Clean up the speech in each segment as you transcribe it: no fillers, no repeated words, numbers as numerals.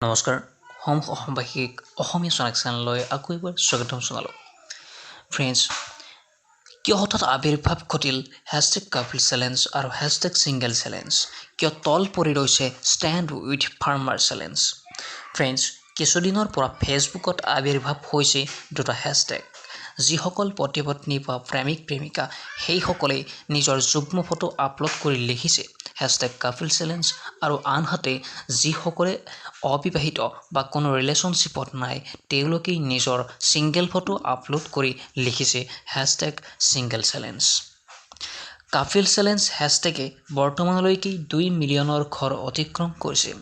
নমস্কাৰ অসমবাসীক অসমীয়া চনাক চেনেললৈ আকৌ এবাৰ স্বাগতম জনালোঁ। ফ্ৰেণ্ডছ, কিয় হঠাৎ আবিৰ্ভাৱ ঘটিল হেছটেগ কাপিল চেলেঞ্জ আৰু হেছটেগ ছিংগল চেলেঞ্জ? কিয় তল পৰি ৰৈছে stand with farmer challenge? Friends, কিছুদিনৰ পৰা ফেচবুকত আবিৰ্ভাৱ হৈছে দুটা হেছটেগ। যিসকল পতি পত্নী বা প্ৰেমিক প্ৰেমিকা সেইসকলে নিজৰ যুগ্ম ফটো আপলোড কৰি লিখিছে হেছটেগ কাপিল চেলেঞ্জ, আৰু আনহাতে যিসকলে অবিবাহিত বা কোনো ৰিলেশ্যনশ্বিপত নাই তেওঁলোকে নিজৰ ছিংগল ফটো আপলোড কৰি লিখিছে hashtag single challenge. Couple challenge হেছটেগে বৰ্তমানলৈকে 2 মিলিয়নৰ ঘৰ অতিক্ৰম কৰিছে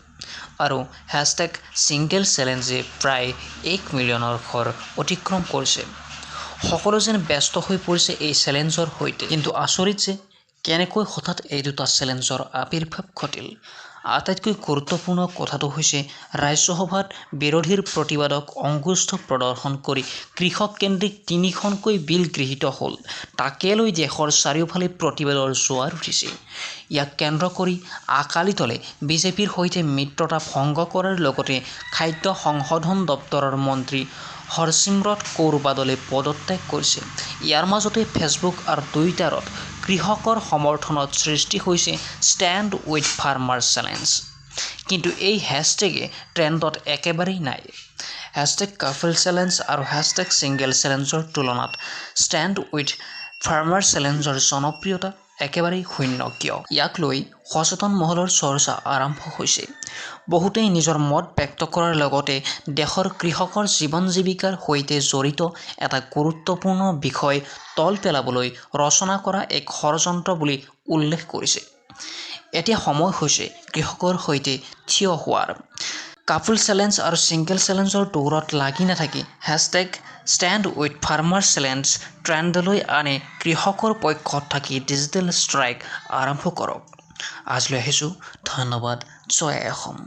আৰু হেছটেগ ছিংগল চেলেঞ্জে প্ৰায় 1 মিলিয়নৰ ঘৰ অতিক্ৰম কৰিছে। সকলো যেন ব্যস্ত হৈ পৰিছে এই চেলেঞ্জৰ সৈতে, কিন্তু আচৰিত যে কেনেকৈ হঠাৎ এই দুটা চেলেঞ্জৰ আবিৰ্ভাৱ ঘটিল। আটাইতকৈ গুৰুত্বপূৰ্ণ কথাটো হৈছে ৰাজ্যসভাত বিৰোধীৰ প্ৰতিবাদক অংগুষ্ঠ প্ৰদৰ্শন কৰি কৃষককেন্দ্ৰিক 3খনকৈ বিল গৃহীত হ'ল। তাকে লৈ দেশৰ চাৰিওফালে প্ৰতিবাদৰ জোৱাৰ উঠিছে। ইয়াক কেন্দ্ৰ কৰি আকালি দলে বিজেপিৰ সৈতে মিত্ৰতা ভংগ কৰাৰ লগতে খাদ্য সংশোধন দপ্তৰৰ মন্ত্ৰী হৰচিমৰত কৌৰ বাদলে পদত্যাগ কৰিছে। ইয়াৰ মাজতে ফেচবুক আৰু টুইটাৰত কৃষকৰ সমৰ্থনত সৃষ্টি হৈছে ষ্টেণ্ড উইথ ফাৰ্মাৰ চেলেঞ্জ। কিন্তু এই হেছটেগে ট্ৰেণ্ডত একেবাৰেই নাই। হেছটেগ কাপিল চেলেঞ্জ আৰু হেছটেগ ছিংগল চেলেঞ্জৰ তুলনাত ষ্টেণ্ড উইথ ফাৰ্মাৰ চেলেঞ্জৰ জনপ্ৰিয়তা একেবাৰেই শূন্য। কিয়? ইয়াক লৈ সচেতন মহলৰ চৰ্চা আৰম্ভ হৈছে। বহুতেই নিজৰ মত ব্যক্ত কৰাৰ লগতে দেশৰ কৃষকৰ জীৱন জীৱিকাৰ সৈতে জড়িত এটা গুৰুত্বপূৰ্ণ বিষয় তল পেলাবলৈ ৰচনা কৰা এক ষড়যন্ত্ৰ বুলি উল্লেখ কৰিছে। এতিয়া সময় হৈছে কৃষকৰ সৈতে থিয় হোৱাৰ। কাপিল চেলেঞ্জ আৰু ছিংগল চেলেঞ্জৰ দৌৰত লাগি নাথাকি hashtag stand with farmer challenge ট্ৰেণ্ডলৈ আনি কৃষকৰ পক্ষত থাকি ডিজিটেল ষ্ট্ৰাইক আৰম্ভ কৰক। আজিলৈ আহিছোঁ। ধন্যবাদ। জয় অসম।